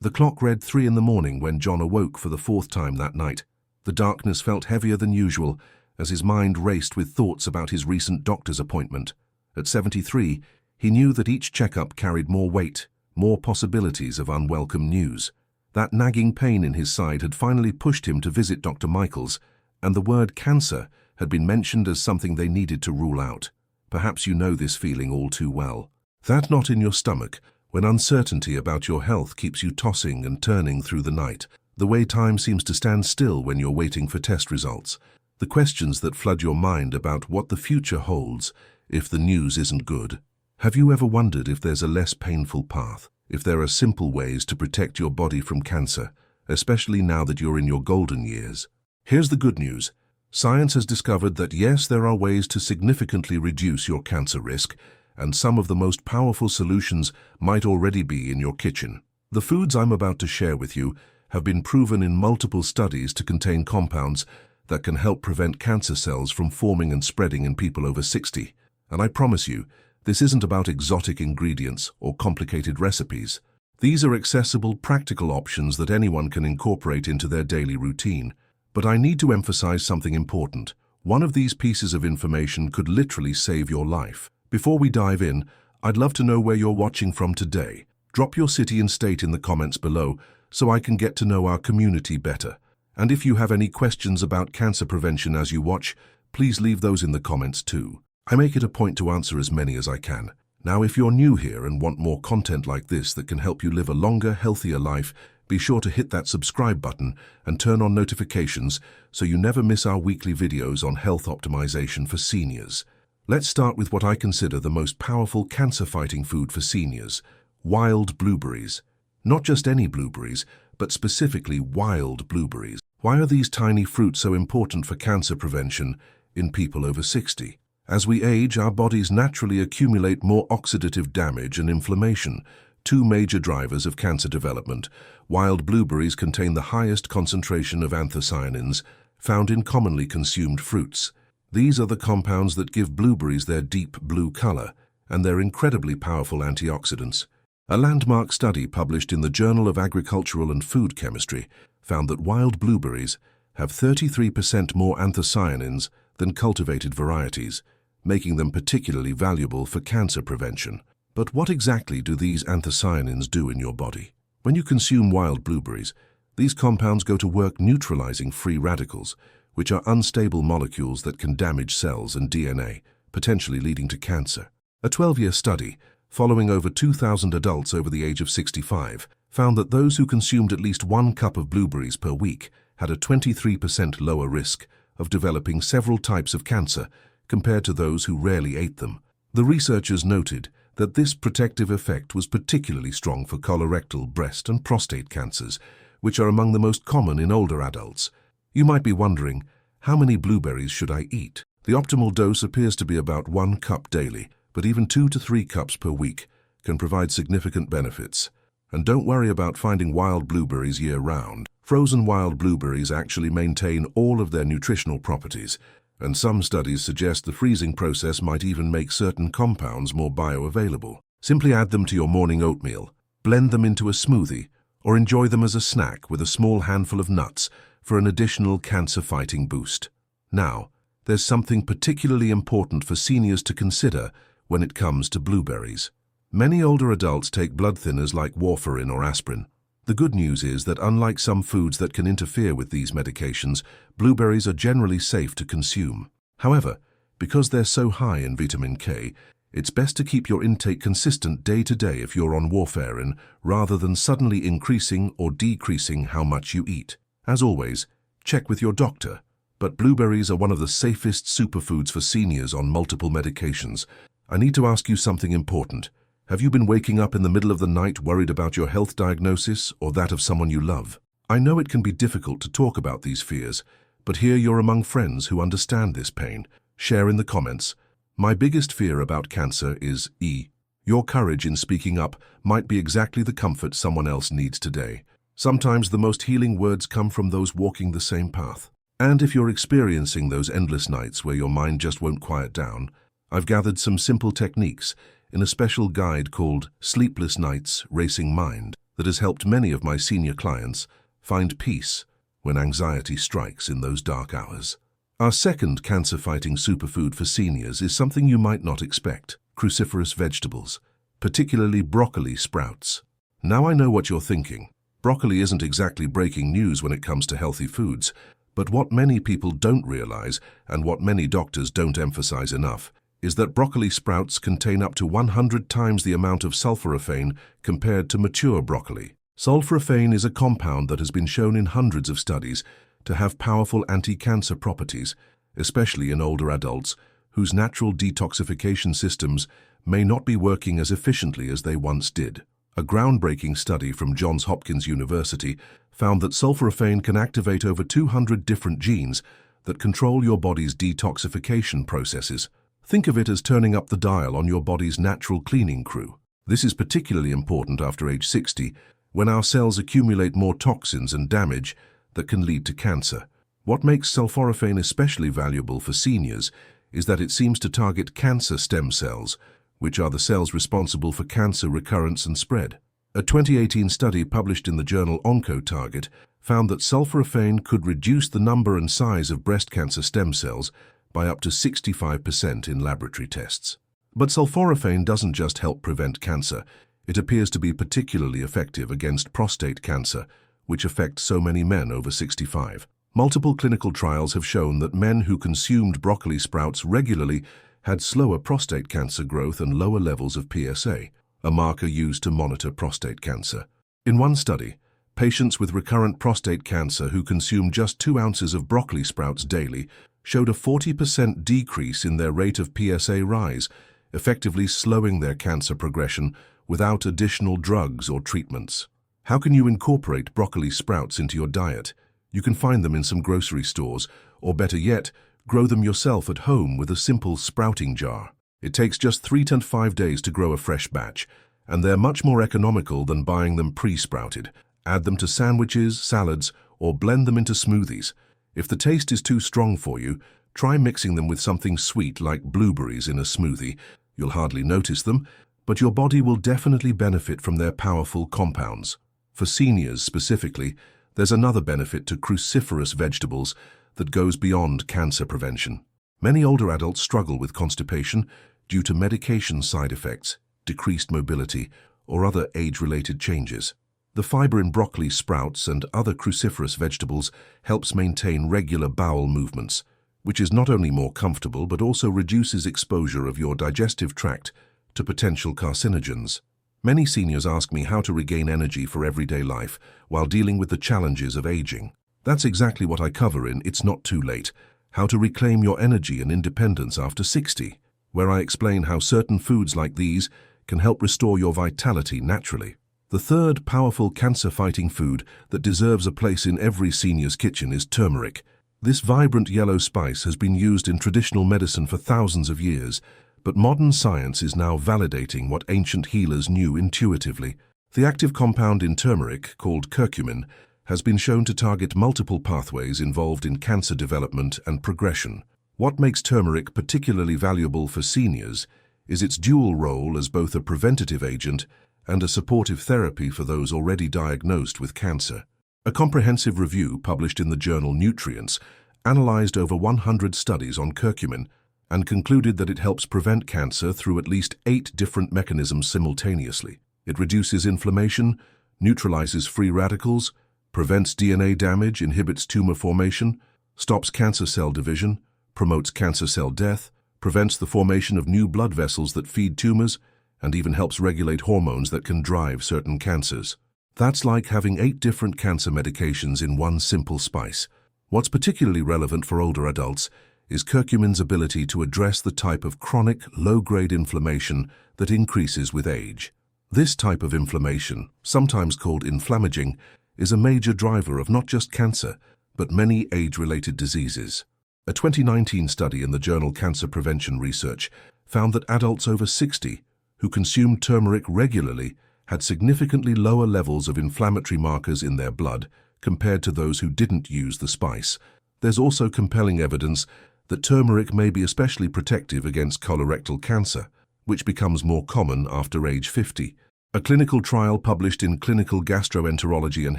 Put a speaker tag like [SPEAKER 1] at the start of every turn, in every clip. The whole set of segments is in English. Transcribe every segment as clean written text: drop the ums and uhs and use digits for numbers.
[SPEAKER 1] The clock read 3 in the morning when John awoke for the fourth time that night. The darkness felt heavier than usual as his mind raced with thoughts about his recent doctor's appointment. At 73, he knew that each checkup carried more weight, more possibilities of unwelcome news. That nagging pain in his side had finally pushed him to visit Dr. Michaels, and the word cancer had been mentioned as something they needed to rule out. Perhaps you know this feeling all too well. That knot in your stomach, when uncertainty about your health keeps you tossing and turning through the night. The way time seems to stand still when you're waiting for test results. The questions that flood your mind about what the future holds if the news isn't good. Have you ever wondered if there's a less painful path? If there are simple ways to protect your body from cancer, especially now that you're in your golden years? Here's the good news. Science has discovered that yes, there are ways to significantly reduce your cancer risk, and some of the most powerful solutions might already be in your kitchen. The foods I'm about to share with you have been proven in multiple studies to contain compounds that can help prevent cancer cells from forming and spreading in people over 60. And I promise you, this isn't about exotic ingredients or complicated recipes. These are accessible, practical options that anyone can incorporate into their daily routine. But I need to emphasize something important. One of these pieces of information could literally save your life. Before we dive in, I'd love to know where you're watching from today. Drop your city and state in the comments below so I can get to know our community better. And if you have any questions about cancer prevention as you watch, please leave those in the comments too. I make it a point to answer as many as I can. Now, if you're new here and want more content like this that can help you live a longer, healthier life, be sure to hit that subscribe button and turn on notifications so you never miss our weekly videos on health optimization for seniors. Let's start with what I consider the most powerful cancer-fighting food for seniors: wild blueberries. Not just any blueberries, but specifically wild blueberries. Why are these tiny fruits so important for cancer prevention in people over 60? As we age, our bodies naturally accumulate more oxidative damage and inflammation, two major drivers of cancer development. Wild blueberries contain the highest concentration of anthocyanins found in commonly consumed fruits. These are the compounds that give blueberries their deep blue color, and they're incredibly powerful antioxidants. A landmark study published in the Journal of Agricultural and Food Chemistry found that wild blueberries have 33% more anthocyanins than cultivated varieties, making them particularly valuable for cancer prevention. But what exactly do these anthocyanins do in your body? When you consume wild blueberries, these compounds go to work neutralizing free radicals, which are unstable molecules that can damage cells and DNA, potentially leading to cancer. A 12-year study, following over 2,000 adults over the age of 65, found that those who consumed at least 1 cup of blueberries per week had a 23% lower risk of developing several types of cancer compared to those who rarely ate them. The researchers noted that this protective effect was particularly strong for colorectal, breast, and prostate cancers, which are among the most common in older adults. You might be wondering, how many blueberries should I eat? The optimal dose appears to be about 1 cup daily, but even 2 to 3 cups per week can provide significant benefits. And don't worry about finding wild blueberries year-round. Frozen wild blueberries actually maintain all of their nutritional properties, and some studies suggest the freezing process might even make certain compounds more bioavailable. Simply add them to your morning oatmeal, blend them into a smoothie, or enjoy them as a snack with a small handful of nuts for an additional cancer-fighting boost. Now, there's something particularly important for seniors to consider when it comes to blueberries. Many older adults take blood thinners like warfarin or aspirin. The good news is that unlike some foods that can interfere with these medications, blueberries are generally safe to consume. However, because they're so high in vitamin K, it's best to keep your intake consistent day to day if you're on warfarin, rather than suddenly increasing or decreasing how much you eat. As always, check with your doctor. But blueberries are one of the safest superfoods for seniors on multiple medications. I need to ask you something important. Have you been waking up in the middle of the night worried about your health diagnosis or that of someone you love? I know it can be difficult to talk about these fears, but here you're among friends who understand this pain. Share in the comments. My biggest fear about cancer is Your courage in speaking up might be exactly the comfort someone else needs today. Sometimes the most healing words come from those walking the same path. And if you're experiencing those endless nights where your mind just won't quiet down, I've gathered some simple techniques in a special guide called Sleepless Nights, Racing Mind. that has helped many of my senior clients find peace when anxiety strikes in those dark hours. Our second cancer-fighting superfood for seniors is something you might not expect: cruciferous vegetables, particularly broccoli sprouts. Now I know what you're thinking. Broccoli isn't exactly breaking news when it comes to healthy foods, but what many people don't realize, and what many doctors don't emphasize enough, is that broccoli sprouts contain up to 100 times the amount of sulforaphane compared to mature broccoli. Sulforaphane is a compound that has been shown in hundreds of studies to have powerful anti-cancer properties, especially in older adults whose natural detoxification systems may not be working as efficiently as they once did. A groundbreaking study from Johns Hopkins University found that sulforaphane can activate over 200 different genes that control your body's detoxification processes. Think of it as turning up the dial on your body's natural cleaning crew. This is particularly important after age 60, when our cells accumulate more toxins and damage that can lead to cancer. What makes sulforaphane especially valuable for seniors is that it seems to target cancer stem cells, which are the cells responsible for cancer recurrence and spread. A 2018 study published in the journal Oncotarget found that sulforaphane could reduce the number and size of breast cancer stem cells by up to 65% in laboratory tests. But sulforaphane doesn't just help prevent cancer. It appears to be particularly effective against prostate cancer, which affects so many men over 65. Multiple clinical trials have shown that men who consumed broccoli sprouts regularly had slower prostate cancer growth and lower levels of PSA, a marker used to monitor prostate cancer. In one study, patients with recurrent prostate cancer who consumed just 2 ounces of broccoli sprouts daily showed a 40% decrease in their rate of PSA rise, effectively slowing their cancer progression without additional drugs or treatments. How can you incorporate broccoli sprouts into your diet? You can find them in some grocery stores, or better yet, grow them yourself at home with a simple sprouting jar. It takes just 3 to 5 days to grow a fresh batch, and they're much more economical than buying them pre-sprouted. Add them to sandwiches, salads, or blend them into smoothies. If the taste is too strong for you, try mixing them with something sweet like blueberries in a smoothie. You'll hardly notice them, but your body will definitely benefit from their powerful compounds. For seniors specifically, there's another benefit to cruciferous vegetables that goes beyond cancer prevention. Many older adults struggle with constipation due to medication side effects, decreased mobility, or other age-related changes. The fiber in broccoli sprouts and other cruciferous vegetables helps maintain regular bowel movements, which is not only more comfortable but also reduces exposure of your digestive tract to potential carcinogens. Many seniors ask me how to regain energy for everyday life while dealing with the challenges of aging. That's exactly what I cover in It's Not Too Late: How to Reclaim Your Energy and Independence After 60, where I explain how certain foods like these can help restore your vitality naturally. The third powerful cancer-fighting food that deserves a place in every senior's kitchen is turmeric. This vibrant yellow spice has been used in traditional medicine for thousands of years, but modern science is now validating what ancient healers knew intuitively. The active compound in turmeric, called curcumin, has been shown to target multiple pathways involved in cancer development and progression. What makes turmeric particularly valuable for seniors is its dual role as both a preventative agent and a supportive therapy for those already diagnosed with cancer. A comprehensive review published in the journal Nutrients analyzed over 100 studies on curcumin and concluded that it helps prevent cancer through at least 8 different mechanisms simultaneously. It reduces inflammation, neutralizes free radicals, prevents DNA damage, inhibits tumor formation, stops cancer cell division, promotes cancer cell death, prevents the formation of new blood vessels that feed tumors, and even helps regulate hormones that can drive certain cancers. That's like having 8 different cancer medications in one simple spice. What's particularly relevant for older adults is curcumin's ability to address the type of chronic, low-grade inflammation that increases with age. This type of inflammation, sometimes called inflammaging, is a major driver of not just cancer, but many age-related diseases. A 2019 study in the journal Cancer Prevention Research found that adults over 60 who consumed turmeric regularly had significantly lower levels of inflammatory markers in their blood compared to those who didn't use the spice. There's also compelling evidence that turmeric may be especially protective against colorectal cancer, which becomes more common after age 50. A clinical trial published in Clinical Gastroenterology and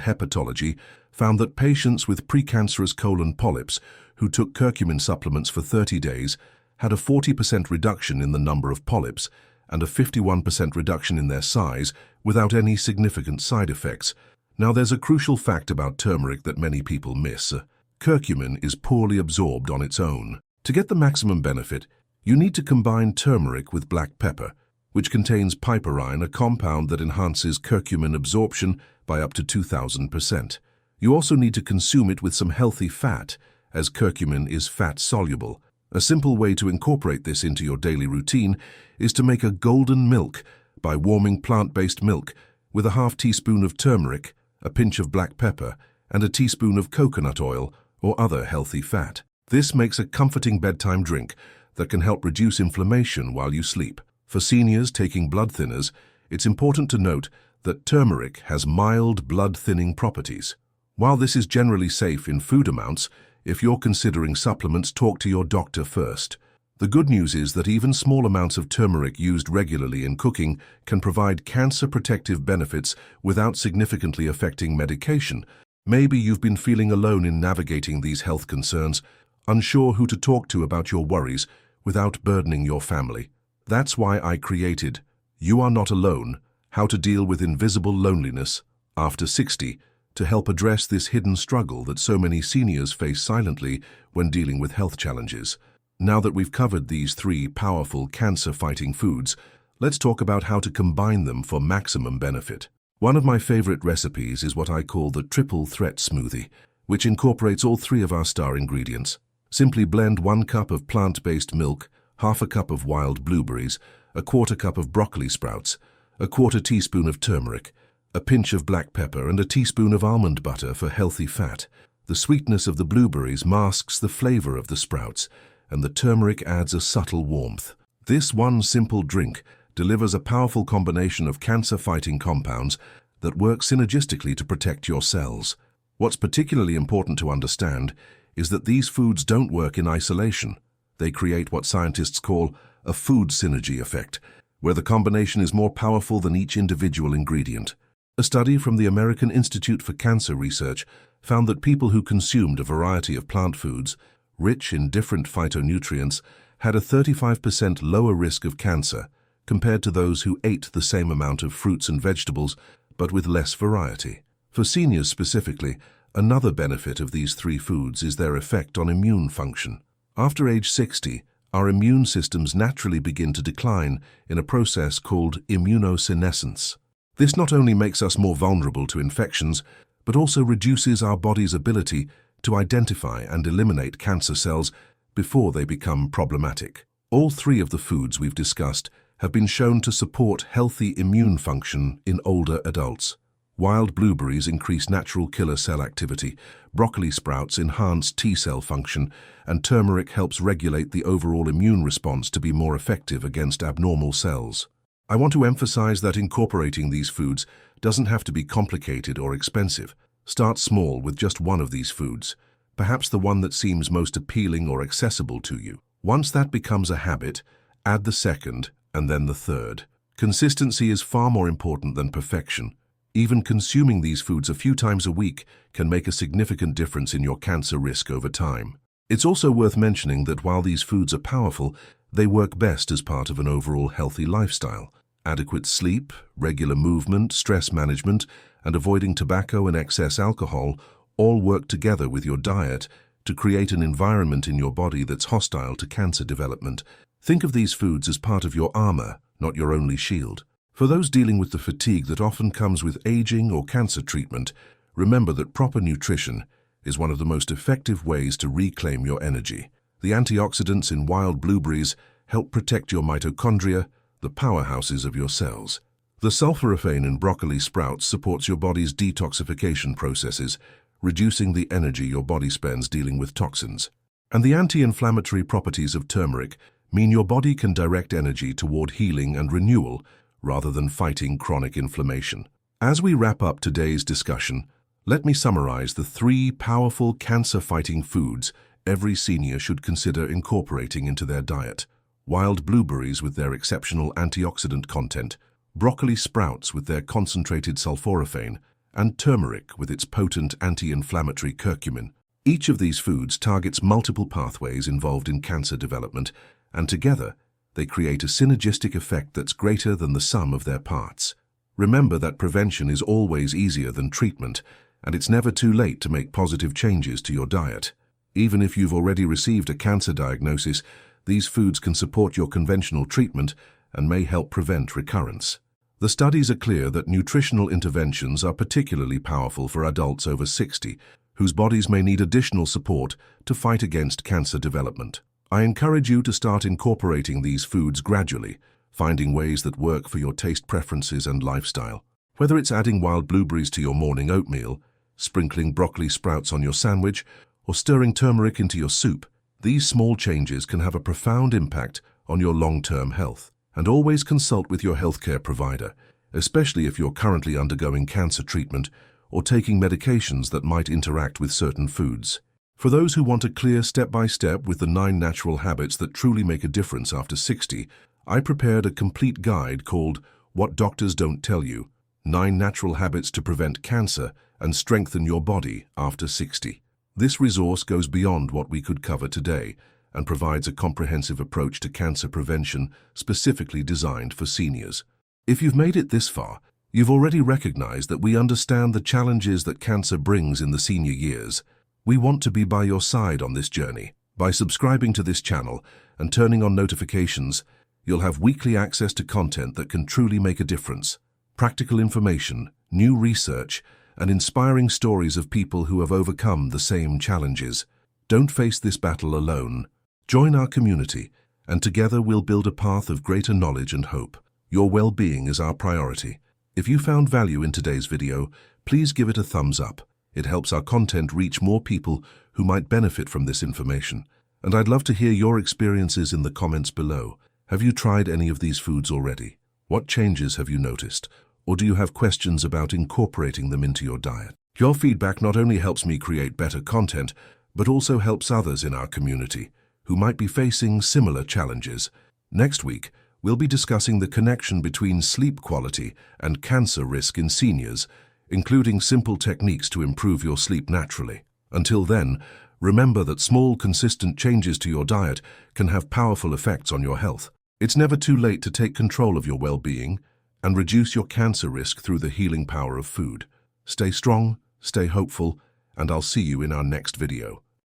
[SPEAKER 1] Hepatology found that patients with precancerous colon polyps who took curcumin supplements for 30 days had a 40% reduction in the number of polyps and a 51% reduction in their size without any significant side effects. Now, there's a crucial fact about turmeric that many people miss. Curcumin is poorly absorbed on its own. To get the maximum benefit, you need to combine turmeric with black pepper, which contains piperine, a compound that enhances curcumin absorption by up to 2,000%. You also need to consume it with some healthy fat, as curcumin is fat-soluble. A simple way to incorporate this into your daily routine is to make a golden milk by warming plant-based milk with a half teaspoon of turmeric, a pinch of black pepper, and a teaspoon of coconut oil or other healthy fat. This makes a comforting bedtime drink that can help reduce inflammation while you sleep. For seniors taking blood thinners, it's important to note that turmeric has mild blood-thinning properties. While this is generally safe in food amounts, if you're considering supplements, talk to your doctor first. The good news is that even small amounts of turmeric used regularly in cooking can provide cancer-protective benefits without significantly affecting medication. Maybe you've been feeling alone in navigating these health concerns, unsure who to talk to about your worries without burdening your family. That's why I created You Are Not Alone, How to Deal with Invisible Loneliness After 60, to help address this hidden struggle that so many seniors face silently when dealing with health challenges. Now that we've covered these three powerful cancer-fighting foods, let's talk about how to combine them for maximum benefit. One of my favorite recipes is what I call the triple threat smoothie, which incorporates all three of our star ingredients. Simply blend 1 cup of plant-based milk, half a cup of wild blueberries, a quarter cup of broccoli sprouts, a quarter teaspoon of turmeric, a pinch of black pepper, and a teaspoon of almond butter for healthy fat. The sweetness of the blueberries masks the flavor of the sprouts, and the turmeric adds a subtle warmth. This one simple drink delivers a powerful combination of cancer-fighting compounds that work synergistically to protect your cells. What's particularly important to understand is that these foods don't work in isolation. They create what scientists call a food synergy effect, where the combination is more powerful than each individual ingredient. A study from the American Institute for Cancer Research found that people who consumed a variety of plant foods, rich in different phytonutrients, had a 35% lower risk of cancer compared to those who ate the same amount of fruits and vegetables, but with less variety. For seniors specifically, another benefit of these three foods is their effect on immune function. After age 60, our immune systems naturally begin to decline in a process called immunosenescence. This not only makes us more vulnerable to infections, but also reduces our body's ability to identify and eliminate cancer cells before they become problematic. All three of the foods we've discussed have been shown to support healthy immune function in older adults. Wild blueberries increase natural killer cell activity, broccoli sprouts enhance T-cell function, and turmeric helps regulate the overall immune response to be more effective against abnormal cells. I want to emphasize that incorporating these foods doesn't have to be complicated or expensive. Start small with just one of these foods, perhaps the one that seems most appealing or accessible to you. Once that becomes a habit, add the second and then the third. Consistency is far more important than perfection. Even consuming these foods a few times a week can make a significant difference in your cancer risk over time. It's also worth mentioning that while these foods are powerful, they work best as part of an overall healthy lifestyle. Adequate sleep, regular movement, stress management, and avoiding tobacco and excess alcohol all work together with your diet to create an environment in your body that's hostile to cancer development. Think of these foods as part of your armor, not your only shield. For those dealing with the fatigue that often comes with aging or cancer treatment, remember that proper nutrition is one of the most effective ways to reclaim your energy. The antioxidants in wild blueberries help protect your mitochondria, the powerhouses of your cells. The sulforaphane in broccoli sprouts supports your body's detoxification processes, reducing the energy your body spends dealing with toxins. And the anti-inflammatory properties of turmeric mean your body can direct energy toward healing and renewal rather than fighting chronic inflammation. As we wrap up today's discussion, let me summarize the three powerful cancer-fighting foods every senior should consider incorporating into their diet. Wild blueberries with their exceptional antioxidant content, broccoli sprouts with their concentrated sulforaphane, and turmeric with its potent anti-inflammatory curcumin. Each of these foods targets multiple pathways involved in cancer development, and together, they create a synergistic effect that's greater than the sum of their parts. Remember that prevention is always easier than treatment, and it's never too late to make positive changes to your diet. Even if you've already received a cancer diagnosis, these foods can support your conventional treatment and may help prevent recurrence. The studies are clear that nutritional interventions are particularly powerful for adults over 60, whose bodies may need additional support to fight against cancer development. I encourage you to start incorporating these foods gradually, finding ways that work for your taste preferences and lifestyle. Whether it's adding wild blueberries to your morning oatmeal, sprinkling broccoli sprouts on your sandwich, or stirring turmeric into your soup, these small changes can have a profound impact on your long-term health. And always consult with your healthcare provider, especially if you're currently undergoing cancer treatment or taking medications that might interact with certain foods. For those who want a clear step-by-step with the 9 natural habits that truly make a difference after 60, I prepared a complete guide called What Doctors Don't Tell You: 9 Natural Habits to Prevent Cancer and Strengthen Your Body After 60. This resource goes beyond what we could cover today and provides a comprehensive approach to cancer prevention specifically designed for seniors. If you've made it this far, you've already recognized that we understand the challenges that cancer brings in the senior years. We want to be by your side on this journey. By subscribing to this channel and turning on notifications, you'll have weekly access to content that can truly make a difference. Practical information, new research, and inspiring stories of people who have overcome the same challenges. Don't face this battle alone. Join our community, and together we'll build a path of greater knowledge and hope. Your well-being is our priority. If you found value in today's video, please give it a thumbs up. It helps our content reach more people who might benefit from this information. And I'd love to hear your experiences in the comments below. Have you tried any of these foods already? What changes have you noticed? Or do you have questions about incorporating them into your diet? Your feedback not only helps me create better content, but also helps others in our community who might be facing similar challenges. Next week, we'll be discussing the connection between sleep quality and cancer risk in seniors, including simple techniques to improve your sleep naturally. Until then, remember that small, consistent changes to your diet can have powerful effects on your health. It's never too late to take control of your well-being and reduce your cancer risk through the healing power of food. Stay strong, stay hopeful, and I'll see you in our next video.